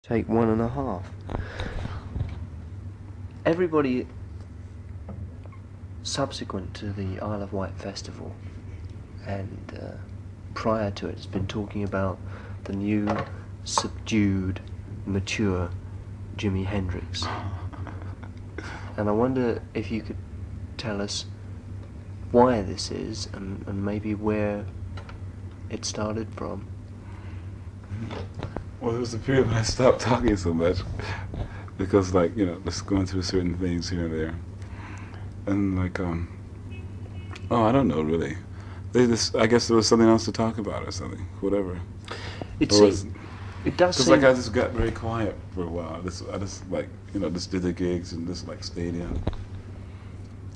Take 1.5. Everybody subsequent to the Isle of Wight festival and prior to it has been talking about the new, subdued, mature Jimi Hendrix. And I wonder if you could tell us why this is and maybe where it started from. Well, there was a period when I stopped talking so much because, like, just going through certain things here and there, and I don't know really. I guess there was something else to talk about or something, whatever. It does seem. Because I just got very quiet for a while. I just did the gigs and just like stayed in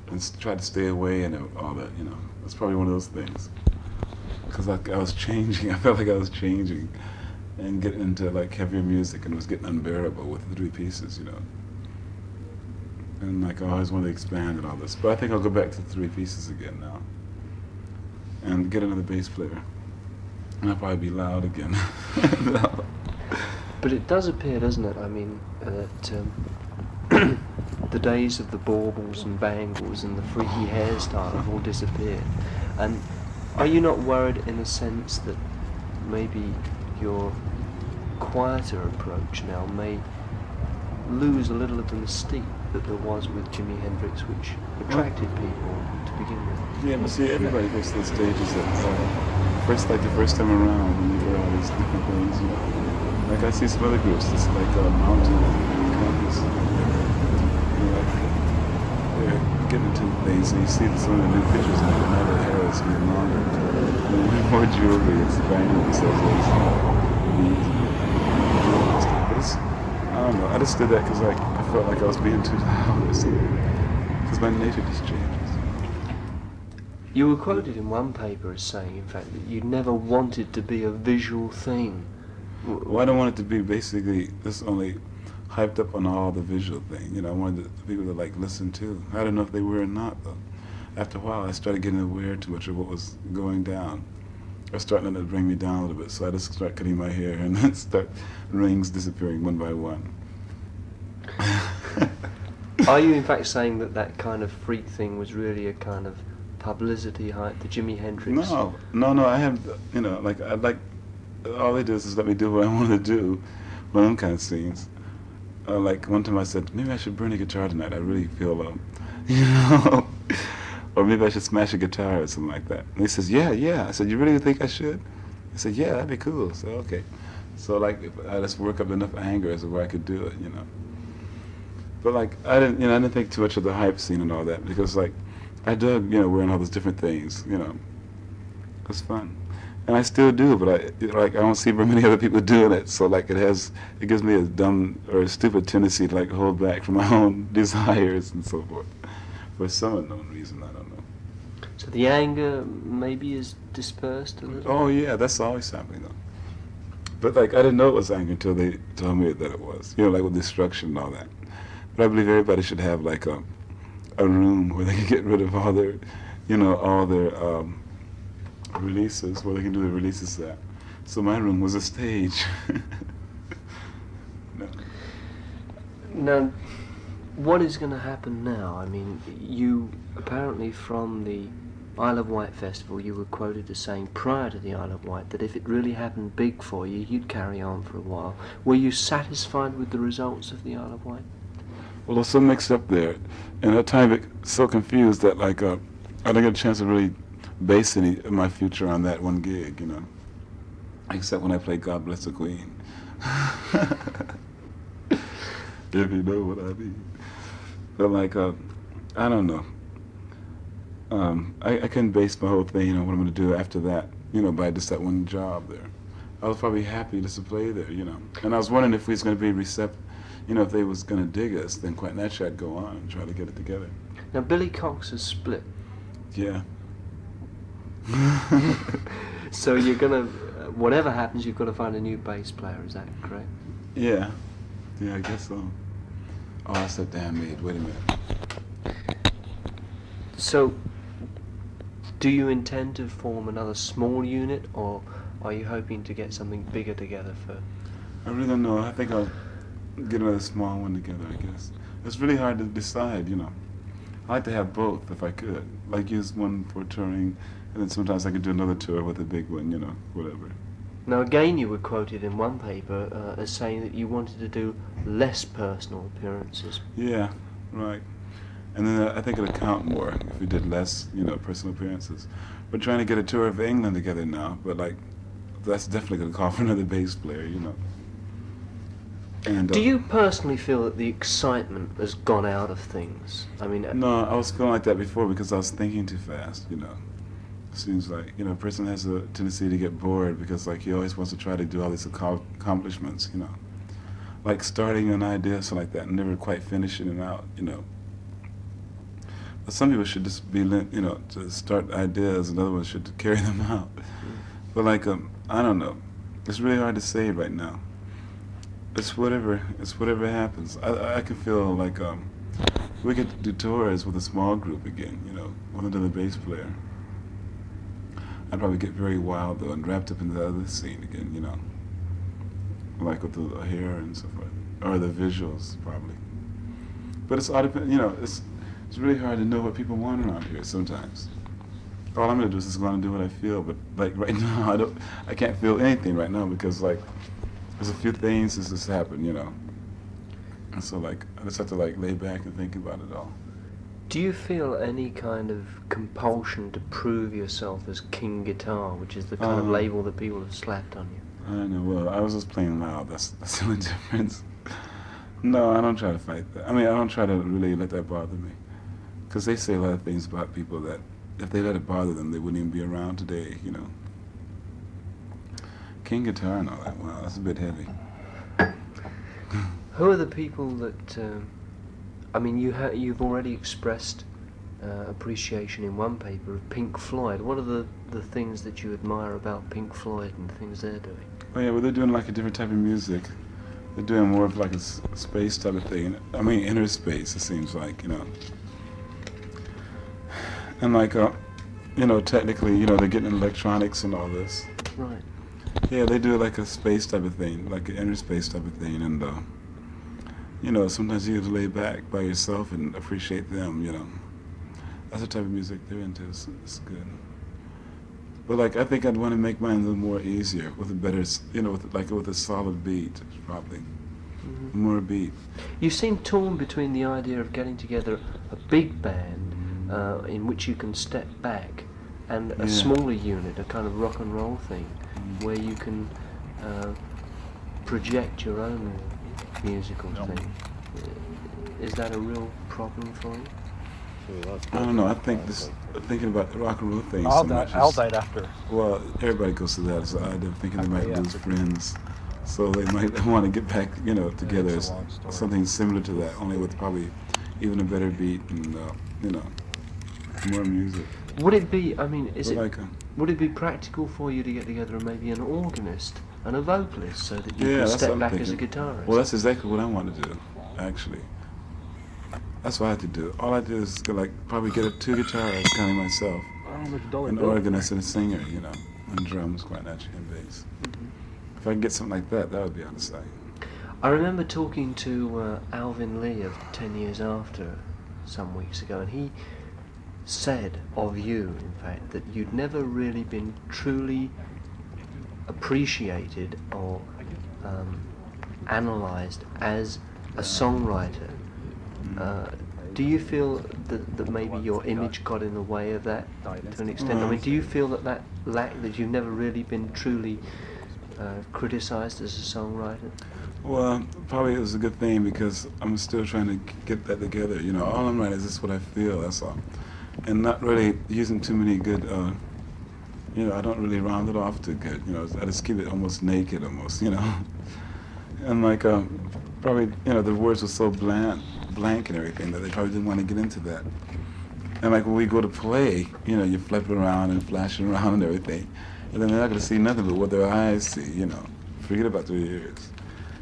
and tried to stay away and all that. It's probably one of those things. Because I was changing. I felt like I was changing and getting into like heavier music, and it was getting unbearable with the three pieces, And like I always wanted to expand and all this, but I think I'll go back to three pieces again now, and get another bass player, and I'll probably be loud again. But it does appear, doesn't it? I mean, that the days of the baubles and bangles and the freaky hairstyle have all disappeared. And are you not worried in a sense that maybe your quieter approach now may lose a little of the mystique that there was with Jimi Hendrix, which attracted people to begin with? Yeah, but see, everybody goes to the stages at the first time around when you hear all these different things, Like I see some other groups, it's like Mountain Compass, they're getting into things, and you see some of the new pictures of the night of the hair is getting longer. And more jewelry, it's banging themselves. But I don't know, I just did that because I felt like I was being too loud or something. Because my nature just changes. You were quoted in one paper as saying, in fact, that you never wanted to be a visual thing. Well, I don't want it to be basically just only hyped up on all the visual thing. I wanted the people to like listen too. I don't know if they were or not though. After a while, I started getting aware too much of what was going down. It was starting to bring me down a little bit, so I just started cutting my hair and then start rings disappearing one by one. Are you in fact saying that kind of freak thing was really a kind of publicity hype, the Jimi Hendrix? No, I have, all they do is just let me do what I want to do, one of them kind of scenes. Like one time I said, maybe I should burn a guitar tonight. I really feel, or maybe I should smash a guitar or something like that. And he says, yeah. I said, you really think I should? He said, yeah, that'd be cool. So, okay. So, like, I just work up enough anger as to where I could do it, But, like, I didn't think too much of the hype scene and all that because, like, I dug, wearing all those different things, It was fun. And I still do, but I don't see very many other people doing it. So, like, it gives me a dumb or a stupid tendency to, like, hold back from my own desires and so forth. For some unknown reason, I don't know. So the anger maybe is dispersed a little? Oh, yeah, that's always happening, though. But, like, I didn't know it was anger until they told me that it was. Like, with destruction and all that. But I believe everybody should have, like, a room where they can get rid of all their, all their releases, where they can do the releases at. So my room was a stage. No. Now, what is going to happen now? I mean, you apparently from the Isle of Wight festival, you were quoted as saying prior to the Isle of Wight that if it really happened big for you, you'd carry on for a while. Were you satisfied with the results of the Isle of Wight? Well, there's so mixed up there, and at times so confused that like I didn't get a chance to really base any of my future on that one gig, except when I played God Bless the Queen. If you know what I mean. But like, I don't know. I couldn't base my whole thing, what I'm going to do after that, by just that one job there. I was probably happy just to play there, And I was wondering if we was going to be receptive, if they was going to dig us, then quite naturally I'd go on and try to get it together. Now, Billy Cox has split. Yeah. So you're going to, whatever happens, you've got to find a new bass player, is that correct? Yeah. Yeah, I guess so. Oh, that's a damn maid. Wait a minute. So, do you intend to form another small unit, or are you hoping to get something bigger together for I really don't know. I think I'll get another small one together, I guess. It's really hard to decide, you know. I like to have both if I could. Like use one for touring, and then sometimes I could do another tour with a big one, you know, whatever. Now again, you were quoted in one paper as saying that you wanted to do less personal appearances. Yeah, right. And then I think it'd count more if we did less, you know, personal appearances. We're trying to get a tour of England together now, but like, that's definitely going to call for another bass player, you know. And, Do you personally feel that the excitement has gone out of things? I mean, No, I was feeling like that before because I was thinking too fast, you know. Seems like, you know, a person has a tendency to get bored because, like, he always wants to try to do all these accomplishments, you know. Like starting an idea, something like that, and never quite finishing it out, you know. But some people should just be, you know, to start ideas, and other ones should carry them out. But, like, I don't know. It's really hard to say right now. It's whatever happens. I can feel like we could do tours with a small group again, you know, with another bass player. I'd probably get very wild though and wrapped up in the other scene again, you know, like with the hair and so forth, or the visuals probably. But it's all depend, you know, it's really hard to know what people want around here sometimes. All I'm gonna do is just go on and do what I feel. But like right now, I can't feel anything right now because like there's a few things that's just happened, you know. And so like I just have to like lay back and think about it all. do you feel any kind of compulsion to prove yourself as King Guitar, which is the kind of label that people have slapped on you? I don't know. Well, I was just playing loud. That's the only difference. No, I don't try to fight that. I mean, I don't try to really let that bother me. Because they say a lot of things about people that if they let it bother them, they wouldn't even be around today, you know. King Guitar and all that. Wow, that's a bit heavy. Who are the people that, I mean, you've already expressed appreciation in one paper of Pink Floyd. What are the things that you admire about Pink Floyd and the things they're doing? Oh yeah, well they're doing like a different type of music. They're doing more of like a space type of thing. I mean, inner space, it seems like, you know. And like, you know, technically, you know, they're getting electronics and all this. Right. Yeah, they do like a space type of thing, like an inner space type of thing, and you know, sometimes you have to lay back by yourself and appreciate them, you know. That's the type of music they're into. It's good. But like, I think I'd want to make mine a little more easier with a better, you know, with a solid beat, probably. Mm-hmm. More beat. You seem torn between the idea of getting together a big band in which you can step back and a smaller unit, a kind of rock and roll thing, where you can project your own musical thing. Is that a real problem for you? I don't know. I think thinking about the rock and roll thing I'll so much. I'll die after. Well, everybody goes through that. It's the idea of thinking they might lose friends, so they might want to get back, you know, together. it's a long story. Something similar to that, only with probably even a better beat and you know, more music. Would it be, I mean, But like, would it be practical for you to get together maybe an organist and a vocalist so that you yeah, can that's step what I'm back thinking. as a guitarist? Well, that's exactly what I want to do, actually. That's what I have to do. All I do is like probably get two guitarists, kind of myself, an organist and a singer, you know, and drums, quite naturally, and bass. Mhm. If I can get something like that, that would be on the side. I remember talking to Alvin Lee of 10 Years After some weeks ago, and he said of you, in fact, that you'd never really been truly appreciated or analysed as a songwriter. Do you feel that maybe your image got in the way of that to an extent? I mean, do you feel that you've never really been truly criticised as a songwriter? Well, probably it was a good thing because I'm still trying to get that together. You know, all I'm writing is just what I feel, that's all. And not really using too many good, you know, I don't really round it off too good. You know, I just keep it almost naked almost, you know. And like, probably, you know, the words were so blank and everything that they probably didn't want to get into that. And like when we go to play, you know, you're flipping around and flashing around and everything. And then they're not going to see nothing but what their eyes see, you know. Forget about their ears.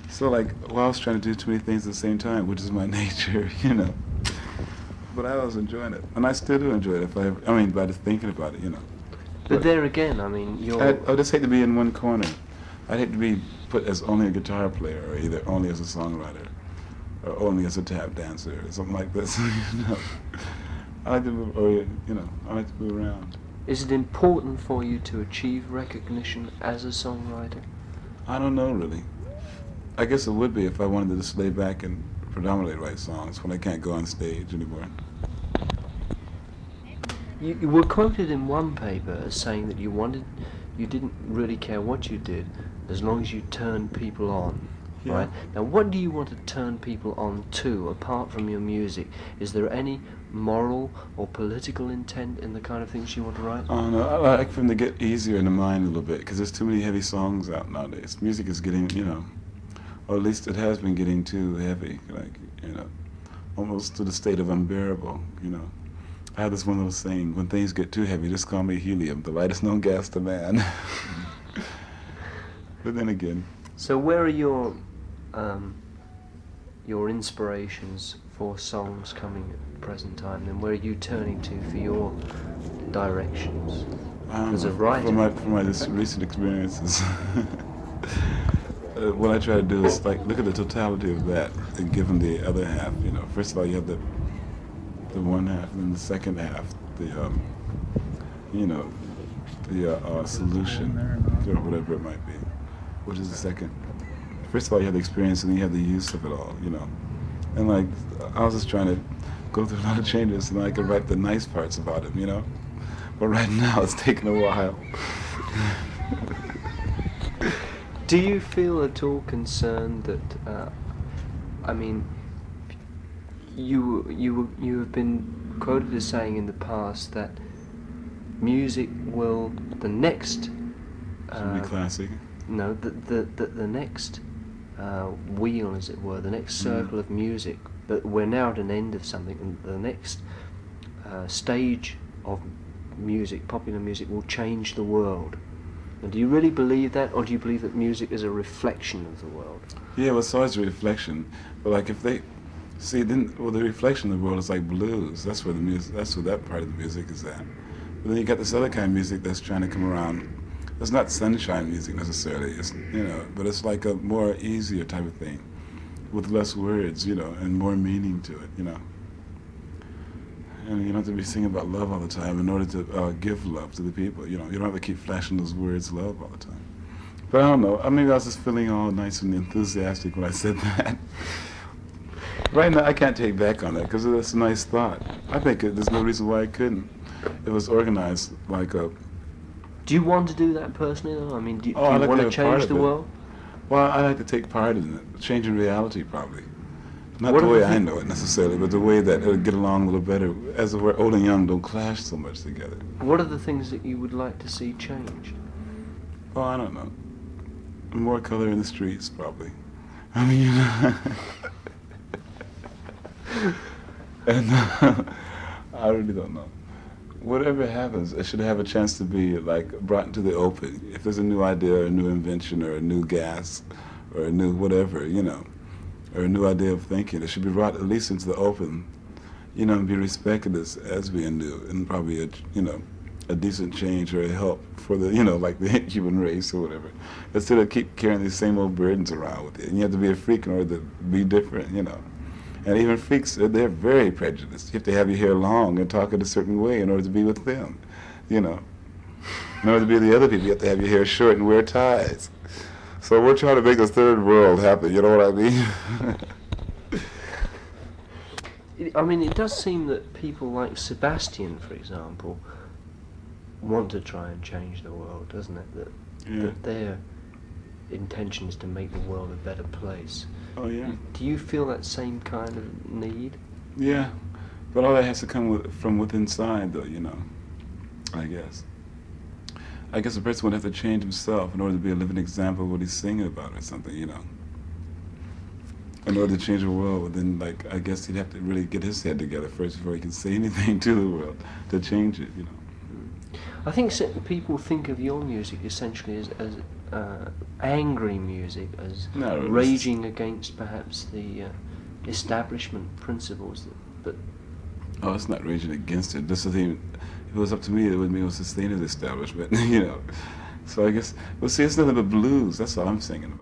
So like, well, I was trying to do too many things at the same time, which is my nature, you know. But I was enjoying it, and I still do enjoy it. I mean, by just thinking about it, you know. But there again, I mean, I just hate to be in one corner. I'd hate to be put as only a guitar player, or either only as a songwriter, or only as a tap dancer, or something like this. You know, I like to move, or I like to move around. Is it important for you to achieve recognition as a songwriter? I don't know really. I guess it would be if I wanted to just lay back and predominantly write songs when I can't go on stage anymore. You were quoted in one paper as saying that you didn't really care what you did as long as you turned people on. Yeah. Right? Now, what do you want to turn people on to, apart from your music? Is there any moral or political intent in the kind of things you want to write? Oh no, I like for them to get easier in the mind a little bit, because there's too many heavy songs out nowadays. Music is getting, or at least it has been getting too heavy, almost to the state of unbearable, I have this one little saying: when things get too heavy, just call me helium, the lightest known gas to man. But then again... So where are your inspirations for songs coming at the present time, and where are you turning to for your directions as a writer? For my recent experiences, what I try to do is look at the totality of that and give them the other half. First of all, you have the one half, and then the second half, the solution, or whatever it might be, which is the second. First of all, you have the experience, and then you have the use of it all, And I was just trying to go through a lot of changes, and I could write the nice parts about him, But right now, it's taken a while. Do you feel at all concerned that, you have been quoted as saying in the past that music will, the next... Should be classic. No, the next wheel, as it were, the next circle of music, that we're now at an end of something, and the next stage of music, popular music, will change the world. And do you really believe that, or do you believe that music is a reflection of the world? Yeah, well, it's always a reflection. But if they see, then the reflection of the world is like blues. That's where that part of the music is at. But then you got this other kind of music that's trying to come around. It's not sunshine music necessarily. It's but it's like a more easier type of thing, with less words, and more meaning to it, And you don't have to be singing about love all the time in order to give love to the people. You don't have to keep flashing those words, love, all the time. But I don't know. Maybe I was just feeling all nice and enthusiastic when I said that. Right now, I can't take back on that because that's a nice thought. I think there's no reason why I couldn't. It was organized like a... Do you want to do that personally, though? Do you I'd like want to to have part change of the it. world? Well, I like to take part in it, changing reality probably. Not What the are way the I know it necessarily, but the way that it'll get along a little better, as if we're old and young don't clash so much together. What are the things that you would like to see changed? Oh, I don't know. More color in the streets, probably. And I really don't know. Whatever happens, it should have a chance to be brought into the open. If there's a new idea or a new invention or a new gas or a new whatever, or a new idea of thinking, it should be brought at least into the open, and be respected as being new, and probably a decent change or a help for the, the human race or whatever. Instead of keep carrying these same old burdens around with you. And you have to be a freak in order to be different, And even freaks, they're very prejudiced. You have to have your hair long and talk in a certain way in order to be with them, In order to be the other people, you have to have your hair short and wear ties. So we're trying to make this third world happen, you know what I mean? It does seem that people like Sebastian, for example, want to try and change the world, doesn't it? That their intention is to make the world a better place. Oh, yeah. Do you feel that same kind of need? Yeah, but all that has to come from within inside, though, I guess. I guess a person would have to change himself in order to be a living example of what he's singing about or something, In order to change the world, then, I guess he'd have to really get his head together first before he can say anything to the world to change it, I think people think of your music essentially as angry music, as raging against perhaps the establishment principles. But oh, it's not raging against it. This is the thing. If it was up to me, it would mean it was sustained as establishment, So I guess, see, it's nothing but blues. That's all I'm singing about.